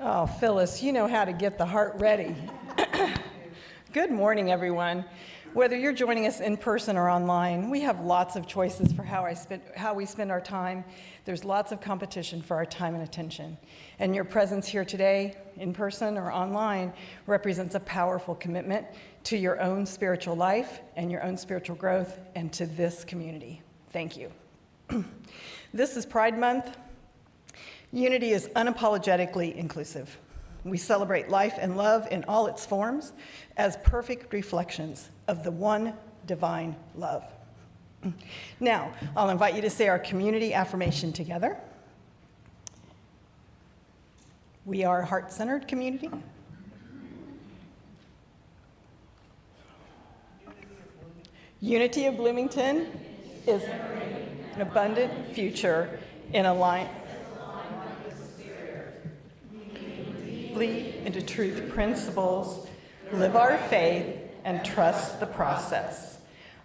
Oh, Phyllis, you know how to get the heart ready. Good morning, everyone. Whether you're joining us in person or online, we have lots of choices for how we spend our time. There's lots of competition for our time and attention. And your presence here today, in person or online, represents a powerful commitment to your own spiritual life and your own spiritual growth and to this community. Thank you. This is Pride Month. Unity is unapologetically inclusive. We celebrate life and love in all its forms as perfect reflections of the one divine love. Now, I'll invite you to say our community affirmation together. We are a heart-centered community. Unity of Bloomington is an abundant future in alignment into truth principles, live our faith, and trust the process.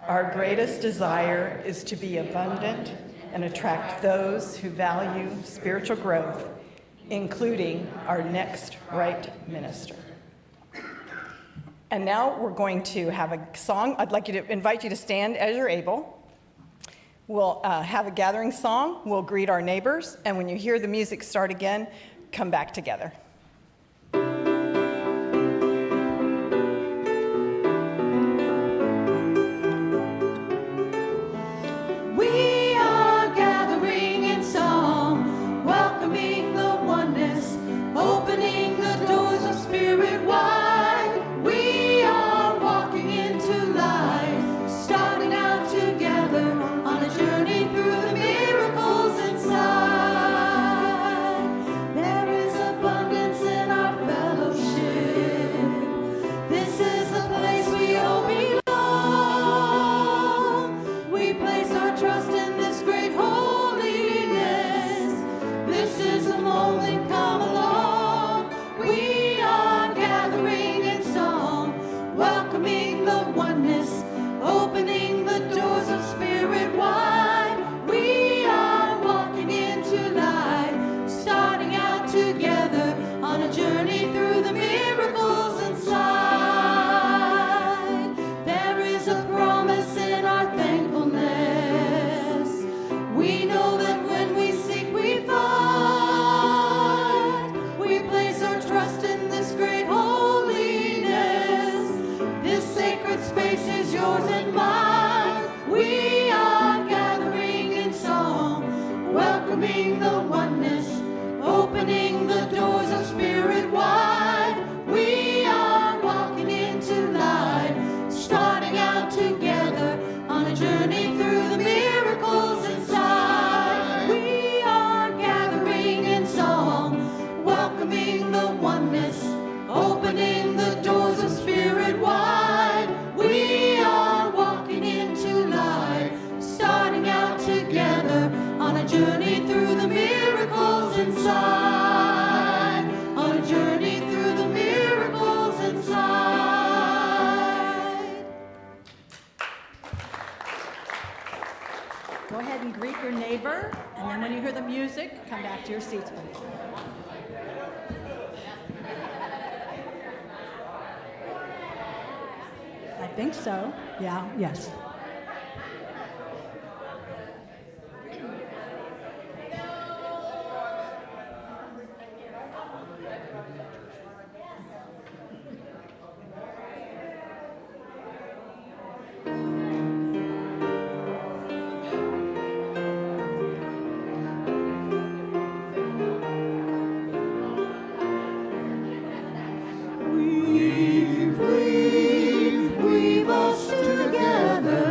Our greatest desire is to be abundant and attract those who value spiritual growth, including our next right minister. And now we're going to have a song. I'd like to invite you to stand as you're able. We'll have a gathering song. We'll greet our neighbors. And when you hear the music start again, come back together. Go ahead and greet your neighbor, and then when you hear the music, come back to your seats, please. I think so. Yeah, yes. Weave us together.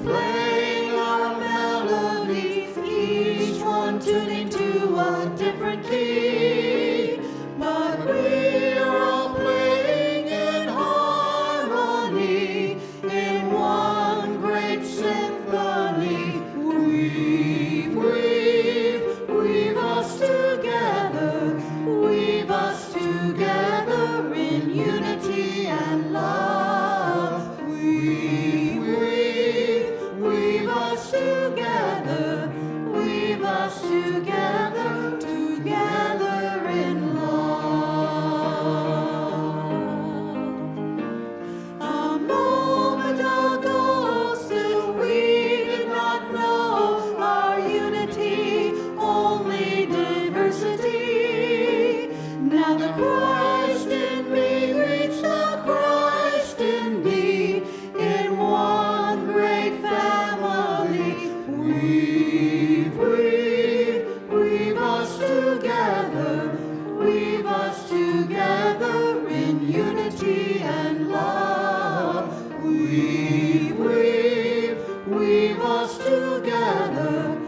playing our melodies, each one tuning to a different key. But we are all playing in harmony, in one great symphony. Weave us together, weave us together in unity and love. Weave us together, weave us together, together in love. A moment ago, still we did not know our unity, only diversity. Now the Christ in me reached the Christ in thee, in one great family. Weave us together in unity and love. Weave us together,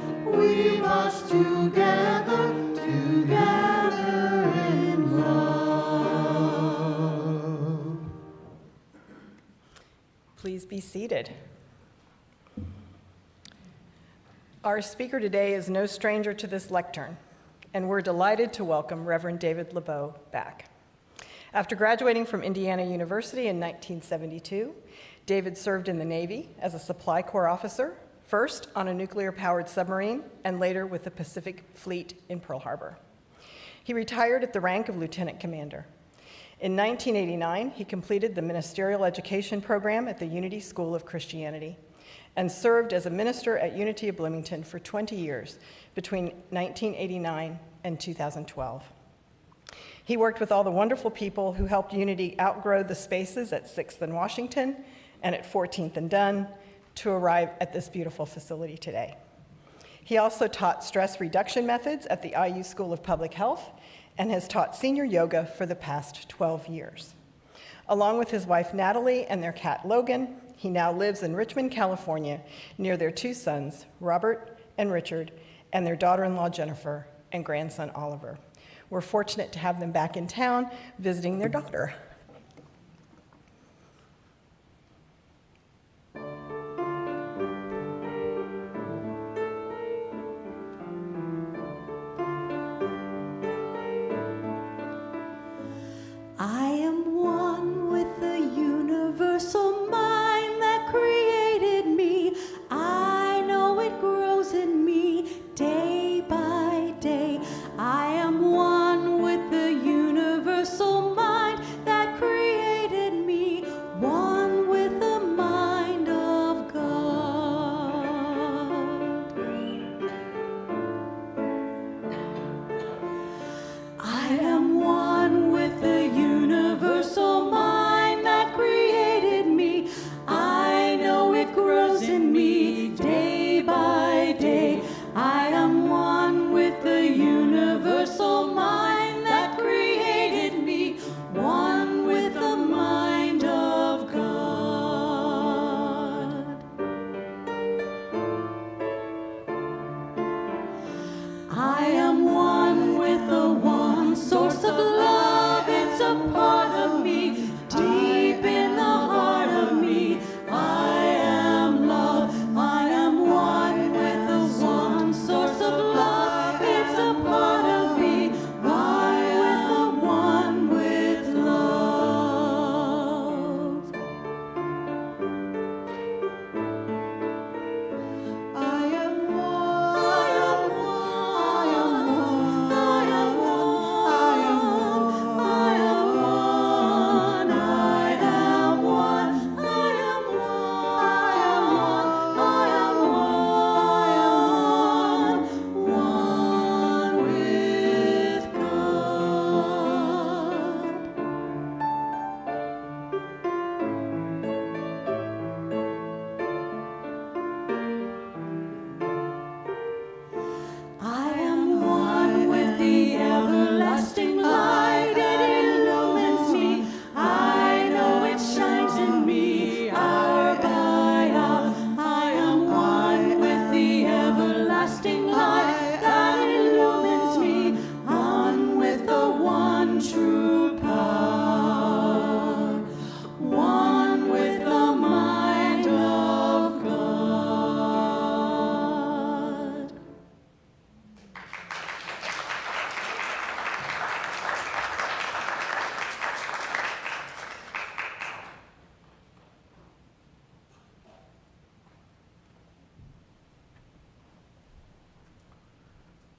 together in love. Please be seated. Our speaker today is no stranger to this lectern, and we're delighted to welcome Reverend David LeBeau back. After graduating from Indiana University in 1972, David served in the Navy as a Supply Corps officer, first on a nuclear-powered submarine and later with the Pacific Fleet in Pearl Harbor. He retired at the rank of lieutenant commander. In 1989, he completed the ministerial education program at the Unity School of Christianity and served as a minister at Unity of Bloomington for 20 years between 1989 and 2012. He worked with all the wonderful people who helped Unity outgrow the spaces at 6th and Washington and at 14th and Dunn to arrive at this beautiful facility today. He also taught stress reduction methods at the IU School of Public Health and has taught senior yoga for the past 12 years. Along with his wife Natalie and their cat Logan, he now lives in Richmond, California, near their two sons, Robert and Richard, and their daughter-in-law Jennifer and grandson Oliver. We're fortunate to have them back in town visiting their daughter. I am one with the universal mind that created me. I know it grows in me day by day. I am one with the universal mind that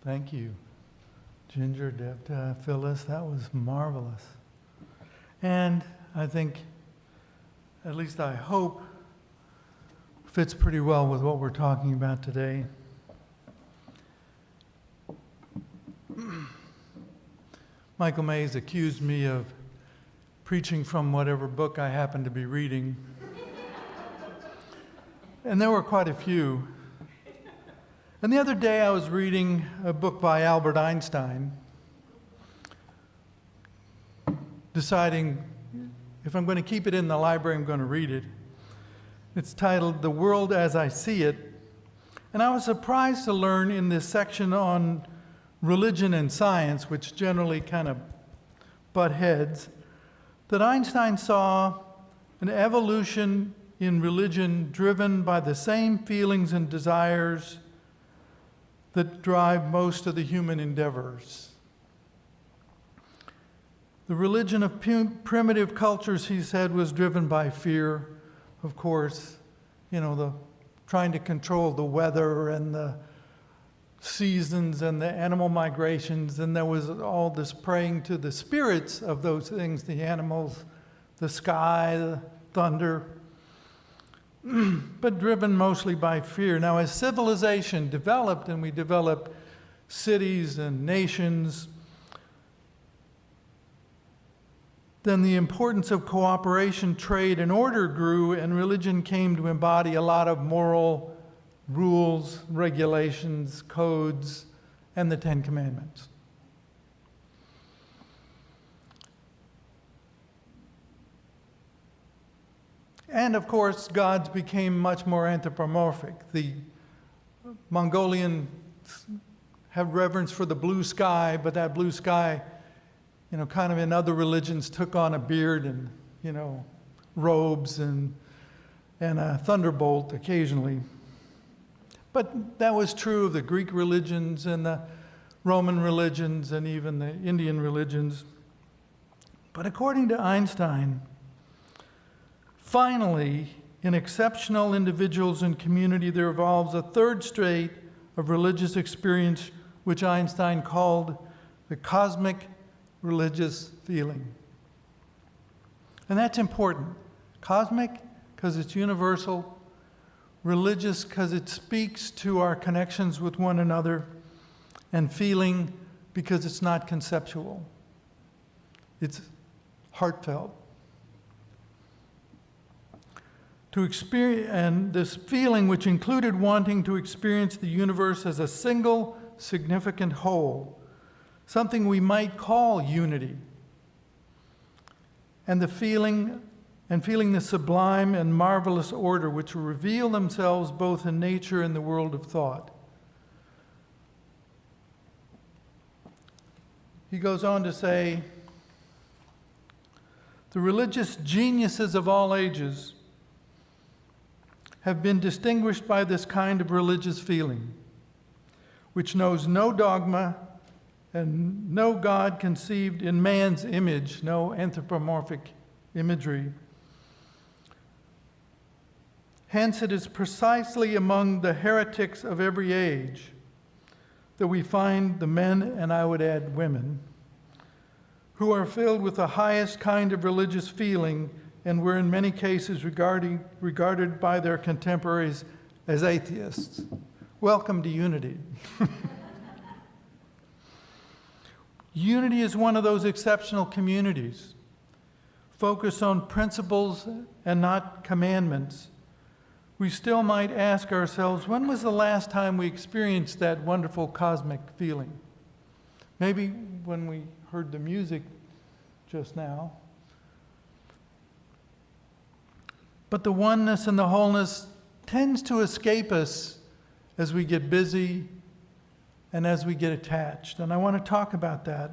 Thank you. Ginger, Deb, Phyllis, that was marvelous. And I think, at least I hope, fits pretty well with what we're talking about today. Michael Mays accused me of preaching from whatever book I happened to be reading. And there were quite a few. And the other day I was reading a book by Albert Einstein, deciding if I'm going to keep it in the library, I'm going to read it. It's titled The World as I See It. And I was surprised to learn in this section on religion and science, which generally kind of butt heads, that Einstein saw an evolution in religion driven by the same feelings and desires that drive most of the human endeavors. The religion of primitive cultures, he said, was driven by fear, of course, the trying to control the weather and the seasons and the animal migrations, and there was all this praying to the spirits of those things, the animals, the sky, the thunder, but driven mostly by fear. Now, as civilization developed and we developed cities and nations, then the importance of cooperation, trade, and order grew, and religion came to embody a lot of moral rules, regulations, codes, and the Ten Commandments. And of course, gods became much more anthropomorphic. The Mongolians have reverence for the blue sky, but that blue sky, kind of in other religions took on a beard and, robes and a thunderbolt occasionally. But that was true of the Greek religions and the Roman religions and even the Indian religions. But according to Einstein, finally, in exceptional individuals and community, there evolves a third state of religious experience, which Einstein called the cosmic religious feeling. And that's important. Cosmic, because it's universal. Religious, because it speaks to our connections with one another. And feeling, because it's not conceptual. It's heartfelt. To experience, and this feeling, which included wanting to experience the universe as a single, significant whole, something we might call unity, and feeling the sublime and marvelous order which reveal themselves both in nature and the world of thought. He goes on to say, the religious geniuses of all ages have been distinguished by this kind of religious feeling, which knows no dogma and no God conceived in man's image, no anthropomorphic imagery. Hence, it is precisely among the heretics of every age that we find the men, and I would add women, who are filled with the highest kind of religious feeling and were in many cases regarded by their contemporaries as atheists. Welcome to unity. Unity is one of those exceptional communities, focused on principles and not commandments. We still might ask ourselves, when was the last time we experienced that wonderful cosmic feeling? Maybe when we heard the music just now. But the oneness and the wholeness tends to escape us as we get busy and as we get attached. And I want to talk about that.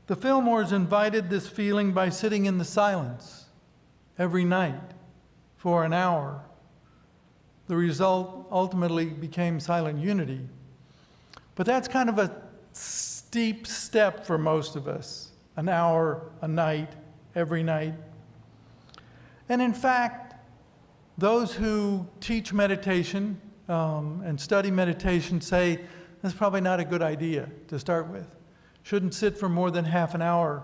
The Fillmores invited this feeling by sitting in the silence every night for an hour. The result ultimately became silent unity. But that's kind of a steep step for most of us. An hour, a night, every night. And in fact, those who teach meditation and study meditation say that's probably not a good idea to start with. Shouldn't sit for more than half an hour,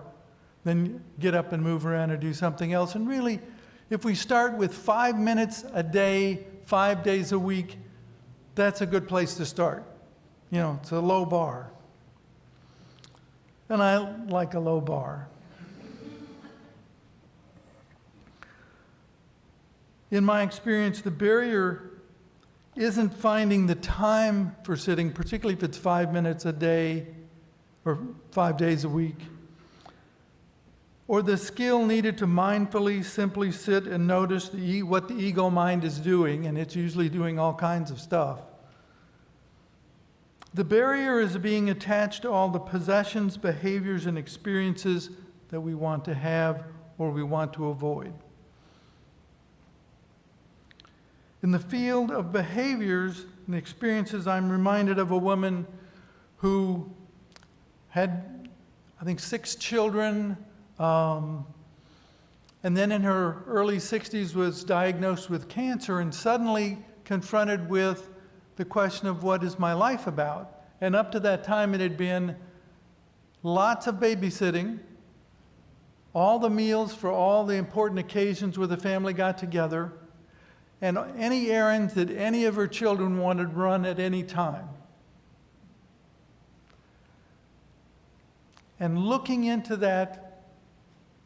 then get up and move around and do something else. And really, if we start with 5 minutes a day, 5 days a week, that's a good place to start. You know, it's a low bar. And I like a low bar. In my experience, the barrier isn't finding the time for sitting, particularly if it's 5 minutes a day or 5 days a week, or the skill needed to mindfully simply sit and notice what the ego mind is doing, and it's usually doing all kinds of stuff. The barrier is being attached to all the possessions, behaviors, and experiences that we want to have or we want to avoid. In the field of behaviors and experiences, I'm reminded of a woman who had, I think, 6 children, and then in her early 60s was diagnosed with cancer and suddenly confronted with the question of what is my life about? And up to that time it had been lots of babysitting, all the meals for all the important occasions where the family got together, and any errands that any of her children wanted run at any time. And looking into that,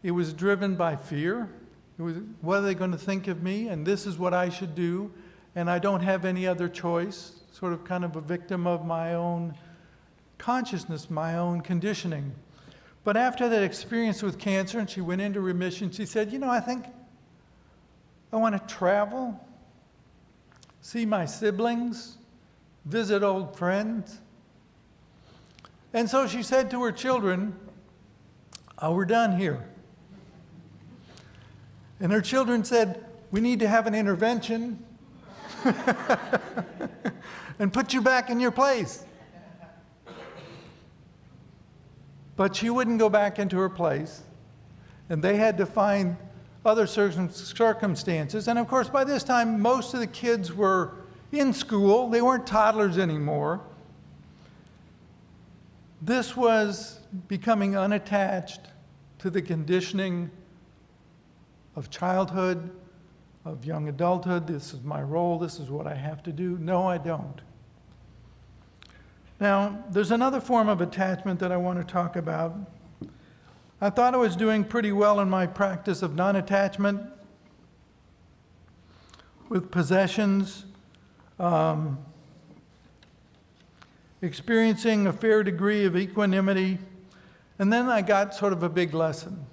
it was driven by fear. It was, what are they going to think of me? And this is what I should do. And I don't have any other choice. Sort of kind of a victim of my own consciousness, my own conditioning. But after that experience with cancer, and she went into remission, she said, you know, I think I want to travel, see my siblings, visit old friends. And so she said to her children, oh, we're done here. And her children said, we need to have an intervention and put you back in your place. But she wouldn't go back into her place, and they had to find other circumstances. And of course, by this time, most of the kids were in school. They weren't toddlers anymore. This was becoming unattached to the conditioning of childhood, of young adulthood. This is my role. This is what I have to do. No, I don't. Now, there's another form of attachment that I want to talk about. I thought I was doing pretty well in my practice of non-attachment with possessions, experiencing a fair degree of equanimity, and then I got sort of a big lesson.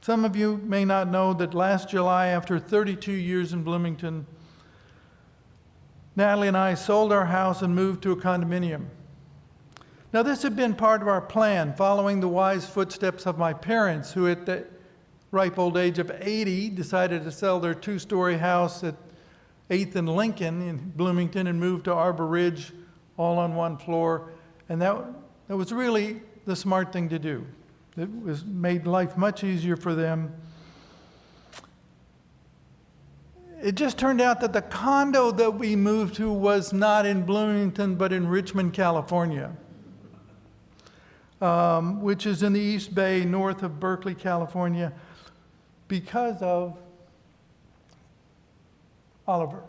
Some of you may not know that last July, after 32 years in Bloomington, Natalie and I sold our house and moved to a condominium. Now, this had been part of our plan, following the wise footsteps of my parents, who at the ripe old age of 80 decided to sell their 2-story house at 8th and Lincoln in Bloomington and move to Arbor Ridge, all on one floor. And that was really the smart thing to do. It made life much easier for them. It just turned out that the condo that we moved to was not in Bloomington, but in Richmond, California, which is in the East Bay, north of Berkeley, California, because of Oliver.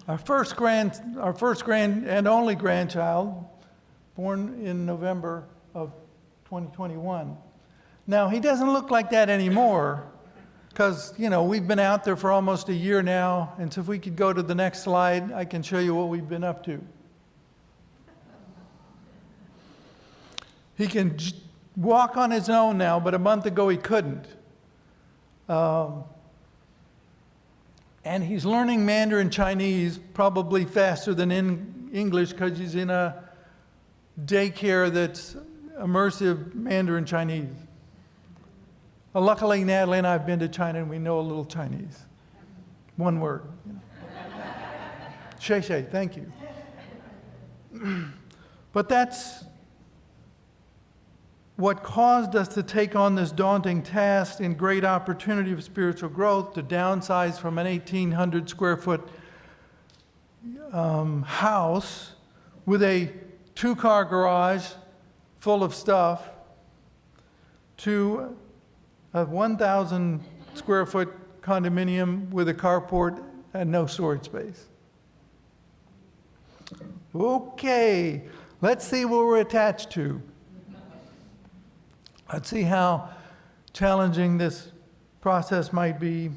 Our first grand and only grandchild, born in November of 2021. Now, he doesn't look like that anymore because, you know, we've been out there for almost a year now, and so if we could go to the next slide, I can show you what we've been up to. He can walk on his own now, but a month ago he couldn't. And he's learning Mandarin Chinese probably faster than in English because he's in a daycare that's immersive Mandarin Chinese. Well, luckily, Natalie and I have been to China and we know a little Chinese. One word. You know. Shay Shay, thank you. But that's what caused us to take on this daunting task and great opportunity of spiritual growth, to downsize from an 1,800 square foot house with a 2-car garage full of stuff to a 1,000 square foot condominium with a carport and no storage space. Okay, let's see what we're attached to. Let's see how challenging this process might be.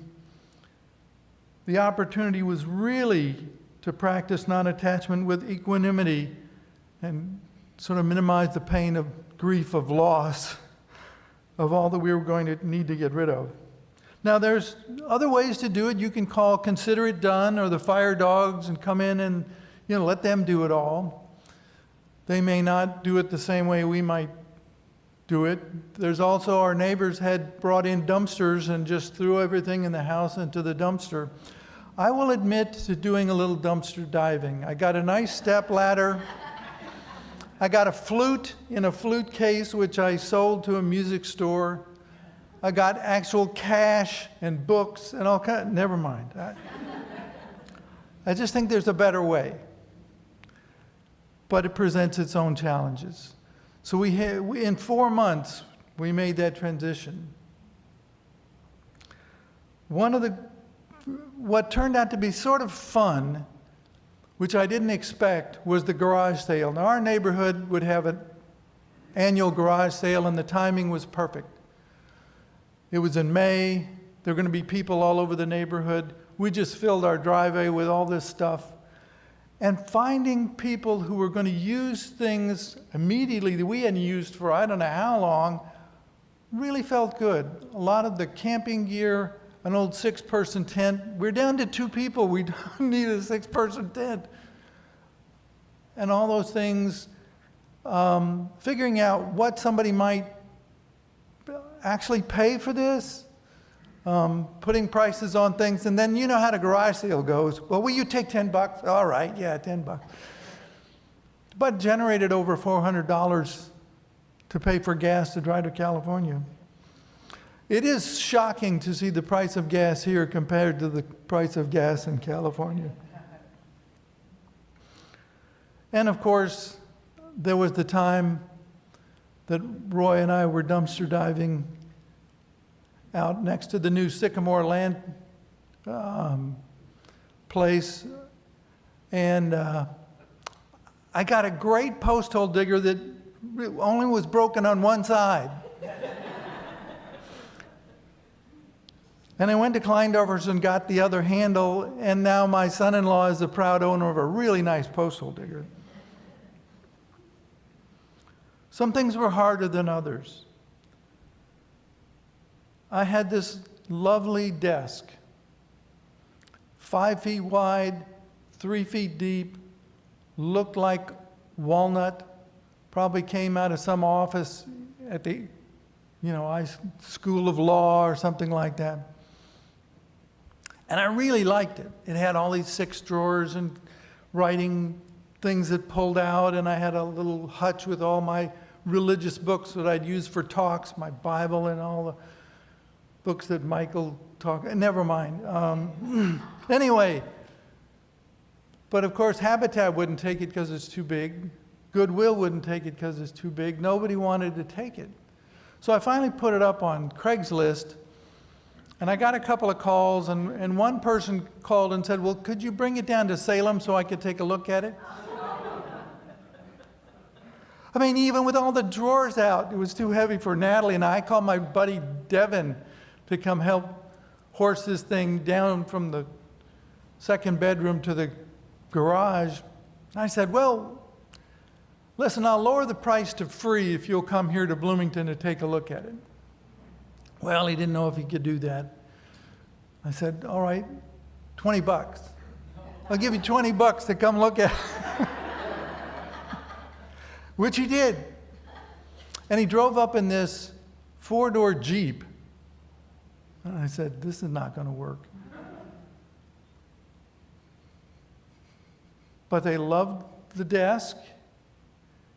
The opportunity was really to practice non-attachment with equanimity and sort of minimize the pain of grief, of loss, of all that we were going to need to get rid of. Now, there's other ways to do it. You can call Consider It Done or the fire dogs and come in and, let them do it all. They may not do it the same way we might do it. There's also our neighbors had brought in dumpsters and just threw everything in the house into the dumpster. I will admit to doing a little dumpster diving. I got a nice step ladder. I got a flute in a flute case, which I sold to a music store. I got actual cash and books and all kinds. Never mind. I just think there's a better way. But it presents its own challenges. So in 4 months, we made that transition. What turned out to be sort of fun, which I didn't expect, was the garage sale. Now, our neighborhood would have an annual garage sale, and the timing was perfect. It was in May. There were going to be people all over the neighborhood. We just filled our driveway with all this stuff. And finding people who were going to use things immediately that we hadn't used for I don't know how long really felt good. A lot of the camping gear, an old 6-person tent. We're down to 2 people. We don't need a 6-person tent. And all those things, figuring out what somebody might actually pay for this, putting prices on things, and then you know how the garage sale goes. Well, will you take $10? All right, yeah, $10. But generated over $400 to pay for gas to drive to California. It is shocking to see the price of gas here compared to the price of gas in California. And of course, there was the time that Roy and I were dumpster diving out next to the new Sycamore land place. And I got a great post hole digger that only was broken on one side. And I went to Kleindorfer's and got the other handle, and now my son-in-law is the proud owner of a really nice post hole digger. Some things were harder than others. I had this lovely desk, 5 feet wide, 3 feet deep, looked like walnut, probably came out of some office at the, School of Law or something like that. And I really liked it. It had all these 6 drawers and writing things that pulled out, and I had a little hutch with all my religious books that I'd use for talks, my Bible and all the books that Michael talked. Never mind. Anyway, but of course Habitat wouldn't take it because it's too big. Goodwill wouldn't take it because it's too big. Nobody wanted to take it. So I finally put it up on Craigslist, and I got a couple of calls, and one person called and said, well, could you bring it down to Salem so I could take a look at it? I mean, even with all the drawers out, it was too heavy for Natalie, and I called my buddy Devin to come help horse this thing down from the 2nd bedroom to the garage. I said, well, listen, I'll lower the price to free if you'll come here to Bloomington to take a look at it. Well, he didn't know if he could do that. I said, all right, $20. I'll give you $20 to come look at it. Which he did. And he drove up in this 4-door Jeep. And I said, this is not going to work. But they loved the desk.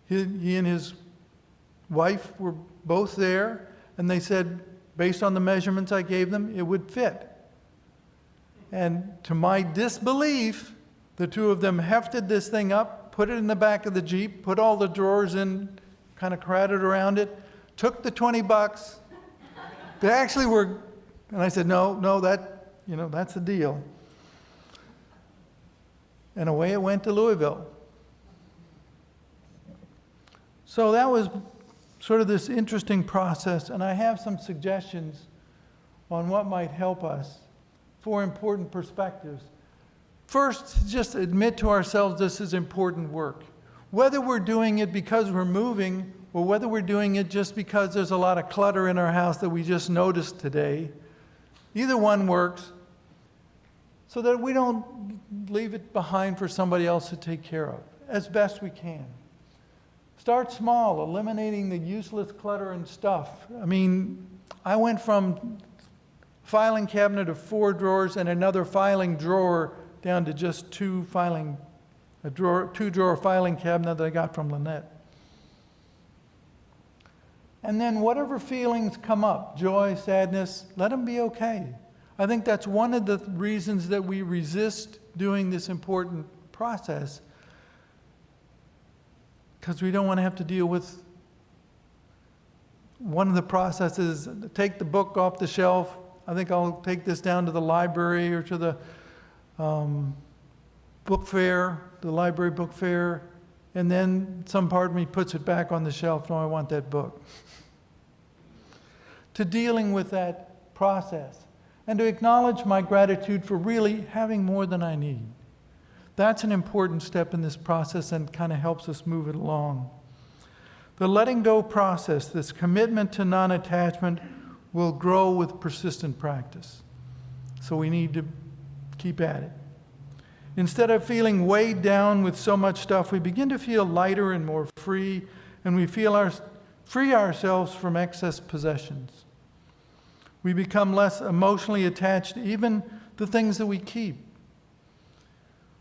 He and his wife were both there, and they said, based on the measurements I gave them, it would fit. And to my disbelief, The two of them hefted this thing up, put it in the back of the Jeep, put all the drawers in, kind of crowded around it, took the $20. They actually were, and I said, no, that's the deal. And away it went to Louisville. So that was sort of this interesting process, and I have some suggestions on what might help us. 4 important perspectives. First, just admit to ourselves this is important work. Whether we're doing it because we're moving, or whether we're doing it just because there's a lot of clutter in our house that we just noticed today, either one works, so that we don't leave it behind for somebody else to take care of, as best we can. Start small, eliminating the useless clutter and stuff. I mean, I went from filing cabinet of 4 drawers and another filing drawer down to just 2 2-drawer filing cabinet that I got from Lynette. And then whatever feelings come up, joy, sadness, let them be okay. I think that's one of the reasons that we resist doing this important process, because we don't want to have to deal with one of the processes. Take the book off the shelf. I think I'll take this down to the library or to the book fair, the library book fair, and then some part of me puts it back on the shelf. No, I want that book. To dealing with that process, and to acknowledge my gratitude for really having more than I need. That's an important step in this process and kind of helps us move it along. The letting go process, this commitment to non-attachment, will grow with persistent practice. So we need to keep at it. Instead of feeling weighed down with so much stuff, we begin to feel lighter and more free, and we free ourselves from excess possessions. We become less emotionally attached to even the things that we keep.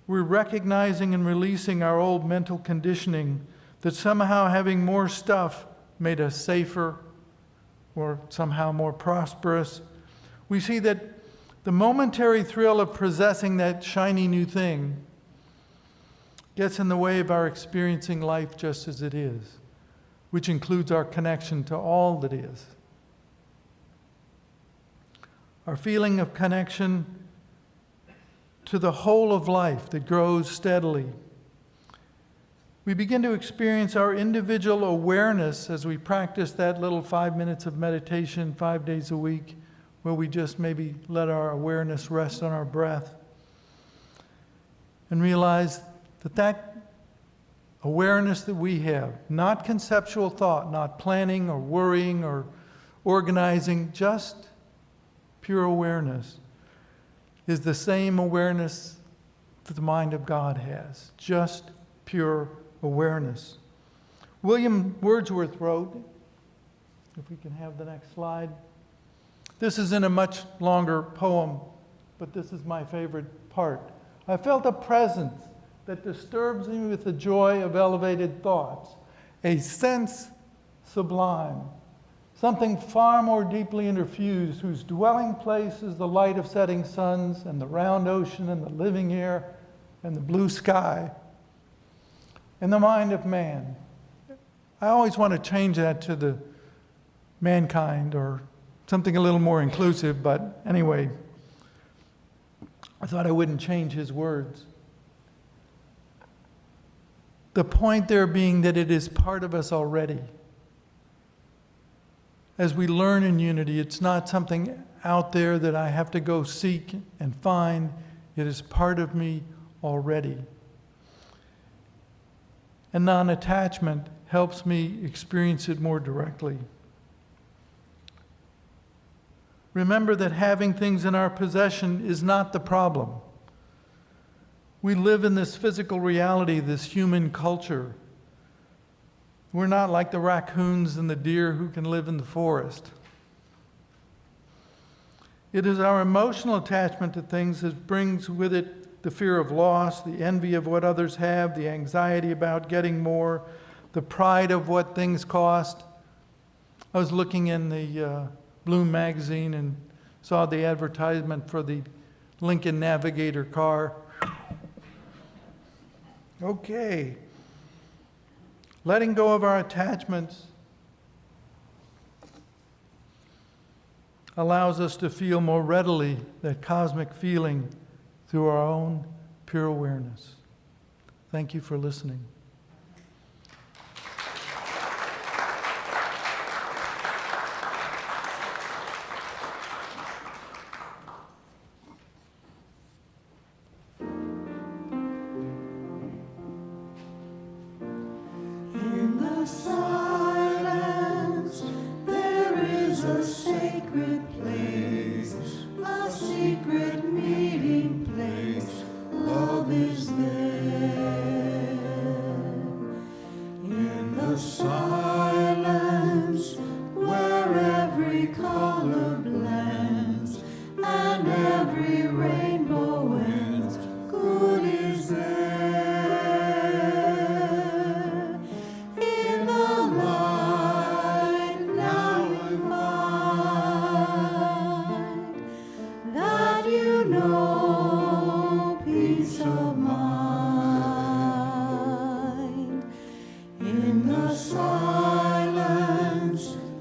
We're recognizing and releasing our old mental conditioning that somehow having more stuff made us safer or somehow more prosperous. We see that the momentary thrill of possessing that shiny new thing gets in the way of our experiencing life just as it is, which includes our connection to all that is. Our feeling of connection to the whole of life that grows steadily. We begin to experience our individual awareness as we practice that little 5 minutes of meditation 5 days a week, where we just maybe let our awareness rest on our breath and realize that that awareness that we have, not conceptual thought, not planning or worrying or organizing, just pure awareness, is the same awareness that the mind of God has, just pure awareness. William Wordsworth wrote, if we can have the next slide. This is in a much longer poem, but this is my favorite part. I felt a presence that disturbs me with the joy of elevated thoughts, a sense sublime, something far more deeply interfused, whose dwelling place is the light of setting suns and the round ocean and the living air and the blue sky and the mind of man. I always want to change that to the mankind or something a little more inclusive, but anyway, I thought I wouldn't change his words. The point there being that it is part of us already. As we learn in unity, it's not something out there that I have to go seek and find. It is part of me already. And non-attachment helps me experience it more directly. Remember that having things in our possession is not the problem. We live in this physical reality, this human culture. We're not like the raccoons and the deer who can live in the forest. It is our emotional attachment to things that brings with it the fear of loss, the envy of what others have, the anxiety about getting more, the pride of what things cost. I was looking in the Bloom magazine and saw the advertisement for the Lincoln Navigator car. Okay. Letting go of our attachments allows us to feel more readily that cosmic feeling through our own pure awareness. Thank you for listening. In the silence, there is a sacred place, a secret meeting place. Love is there. In the silence, where every color blends and every rainbow ends, good is there. In the light, now you find that you know peace of mind. In the silence,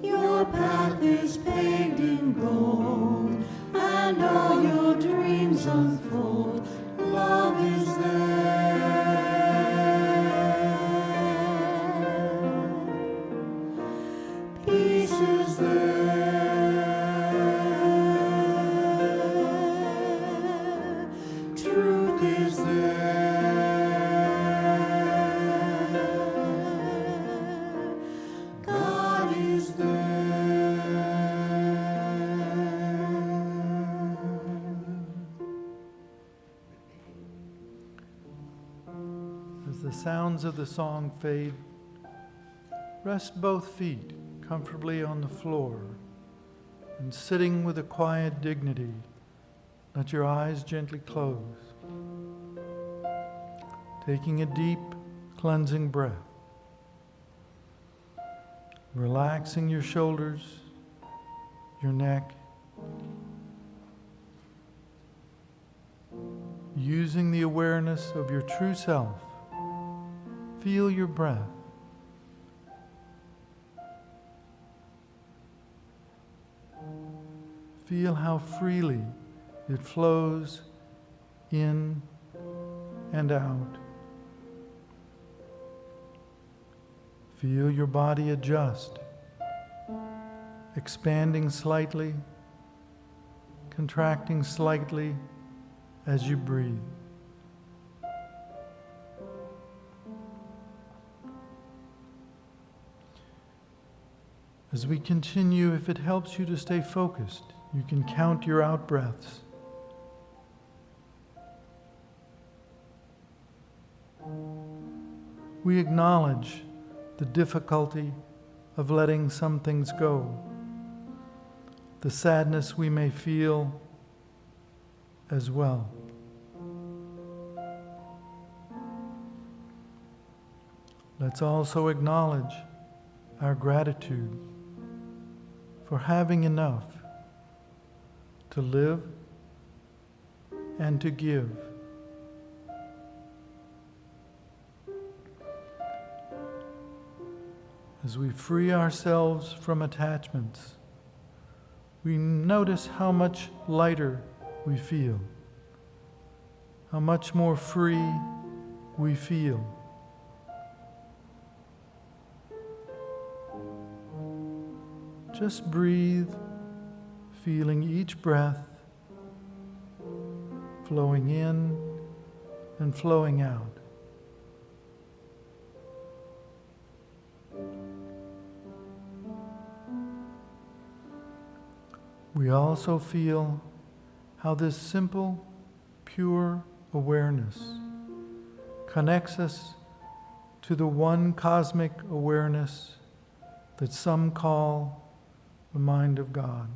your path is paved in gold, and all your dreams unfold. Love is there. Peace is there. Truth is there. God is there. As the sounds of the song fade, rest both feet comfortably on the floor, and sitting with a quiet dignity, let your eyes gently close. Taking a deep, cleansing breath. Relaxing your shoulders, your neck. Using the awareness of your true self, feel your breath. Feel how freely it flows in and out. Feel your body adjust, expanding slightly, contracting slightly as you breathe. As we continue, if it helps you to stay focused, you can count your out-breaths. We acknowledge the difficulty of letting some things go, the sadness we may feel as well. Let's also acknowledge our gratitude for having enough to live and to give. As we free ourselves from attachments, we notice how much lighter we feel, how much more free we feel. Just breathe, feeling each breath flowing in and flowing out. We also feel how this simple, pure awareness connects us to the one cosmic awareness that some call the mind of God.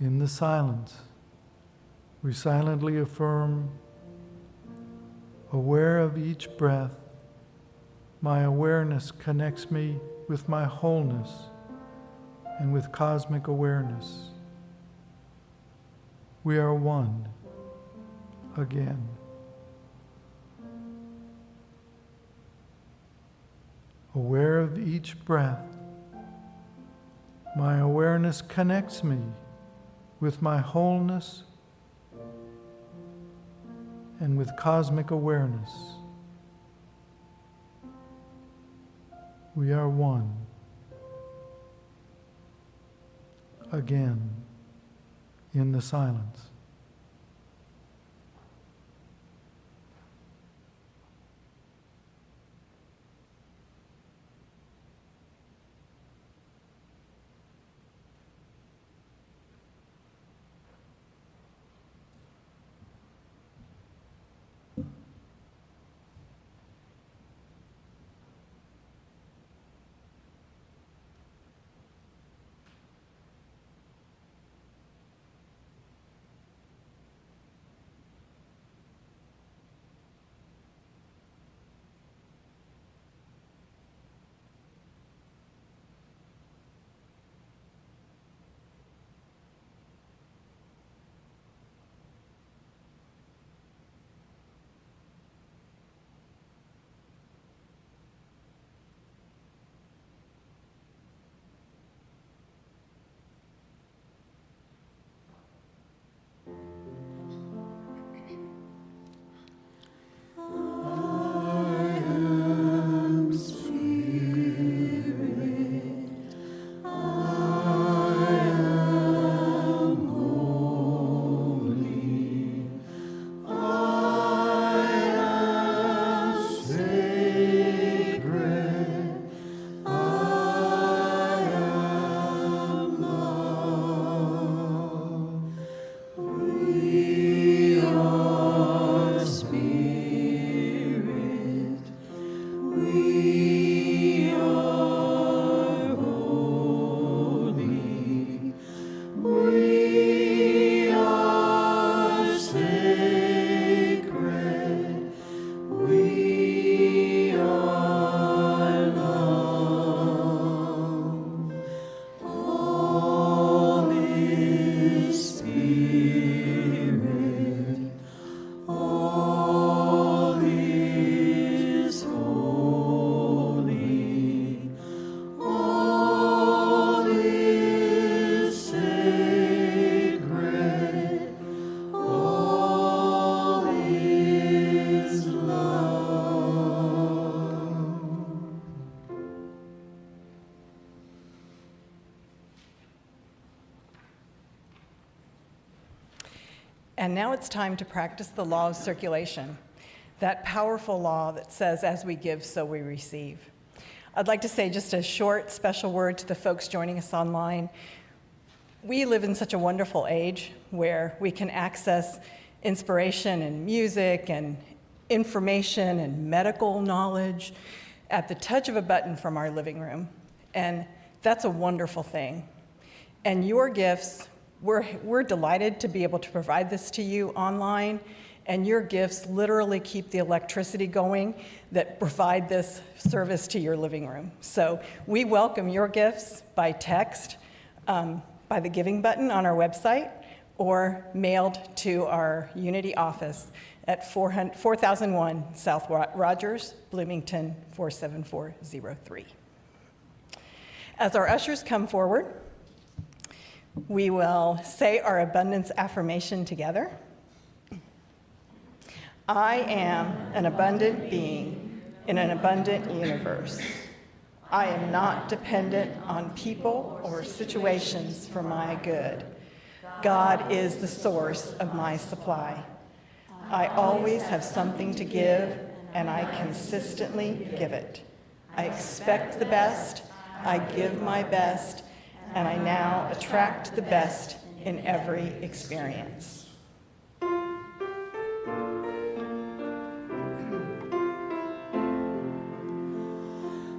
In the silence, we silently affirm, aware of each breath, my awareness connects me with my wholeness and with cosmic awareness. We are one again. Aware of each breath, my awareness connects me with my wholeness and with cosmic awareness. We are one again in the silence. And now it's time to practice the law of circulation, that powerful law that says, as we give, so we receive. I'd like to say just a short, special word to the folks joining us online. We live in such a wonderful age where we can access inspiration and music and information and medical knowledge at the touch of a button from our living room. And that's a wonderful thing. And your gifts, we're delighted to be able to provide this to you online, and your gifts literally keep the electricity going that provide this service to your living room. So we welcome your gifts by text, by the giving button on our website, or mailed to our Unity office at 4001 South Rogers, Bloomington 47403. As our ushers come forward, we will say our abundance affirmation together. I am an abundant being in an abundant universe. I am not dependent on people or situations for my good. God is the source of my supply. I always have something to give, and I consistently give it. I expect the best, I give my best, and I now attract the best in every experience.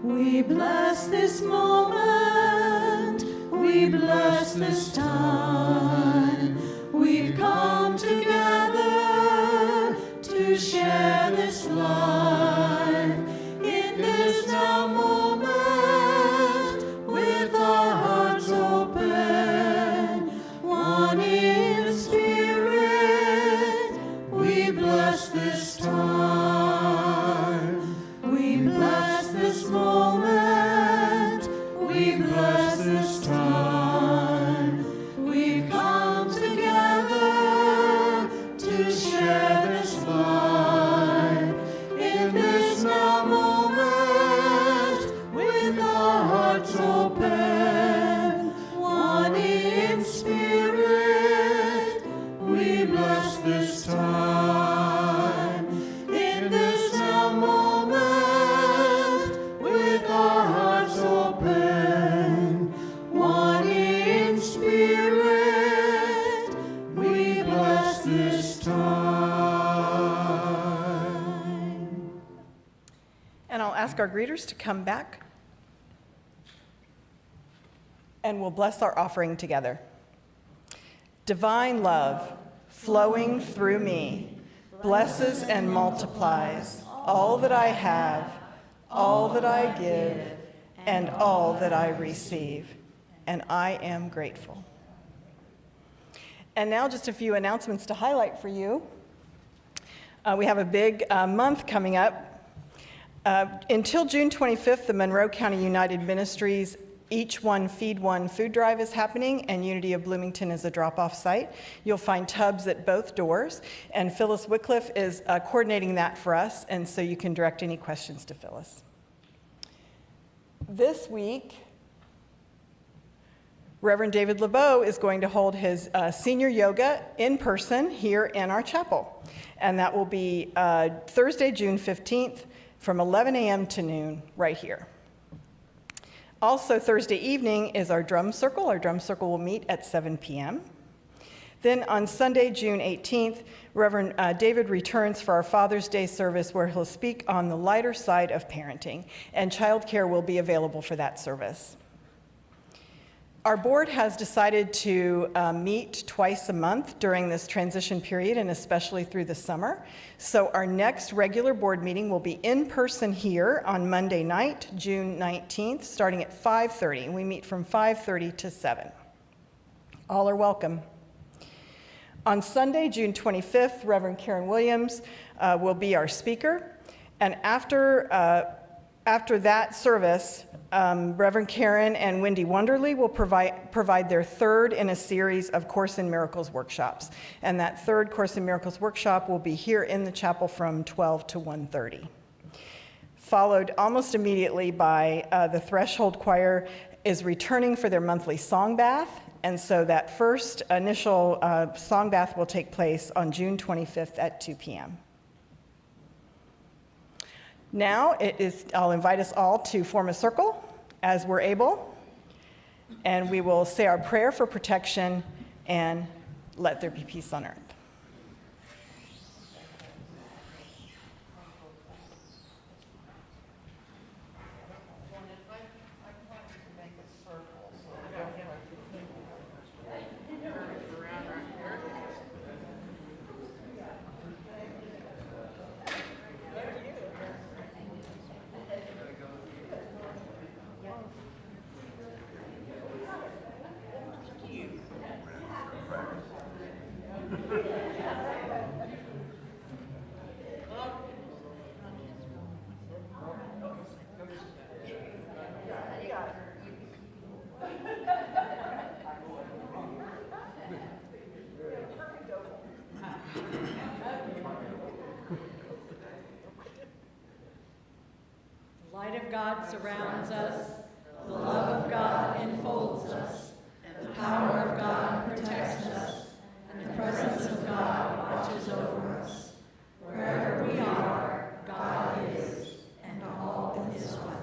We bless this moment, we bless this time. We've come together to share this life in this now moment with our hearts open. our greeters to come back, and we'll bless our offering together. Divine love flowing through me blesses and multiplies all that I have, all that I give, and all that I receive, and I am grateful. And now just a few announcements to highlight for you. We have a big month coming up. Until June 25th, the Monroe County United Ministries Each One Feed One food drive is happening, and Unity of Bloomington is a drop-off site. You'll find tubs at both doors, and Phyllis Wycliffe is coordinating that for us, and so you can direct any questions to Phyllis. This week, Reverend David LeBeau is going to hold his senior yoga in person here in our chapel, and that will be Thursday, June 15th from 11 a.m. to noon right here. Also, Thursday evening is our drum circle. Our drum circle will meet at 7 p.m. Then on Sunday, June 18th, Reverend David returns for our Father's Day service where he'll speak on the lighter side of parenting, and childcare will be available for that service. Our board has decided to meet twice a month during this transition period, and especially through the summer. So our next regular board meeting will be in person here on Monday night, June 19th, starting at 5:30. We meet from 5:30 to 7. All are welcome. On Sunday, June 25th, Reverend Karen Williams will be our speaker. And after that service, Reverend Karen and Wendy Wonderly will provide their third in a series of Course in Miracles workshops. And that third Course in Miracles workshop will be here in the chapel from 12 to 1:30. Followed almost immediately by the Threshold Choir is returning for their monthly song bath. And so that first initial song bath will take place on June 25th at 2 p.m. Now I'll invite us all to form a circle as we're able, and we will say our prayer for protection and let there be peace on earth. The light of God surrounds us, the love of God enfolds us, the power of God protects us, and the presence of God watches over us. Wherever we are, God is, and all is well.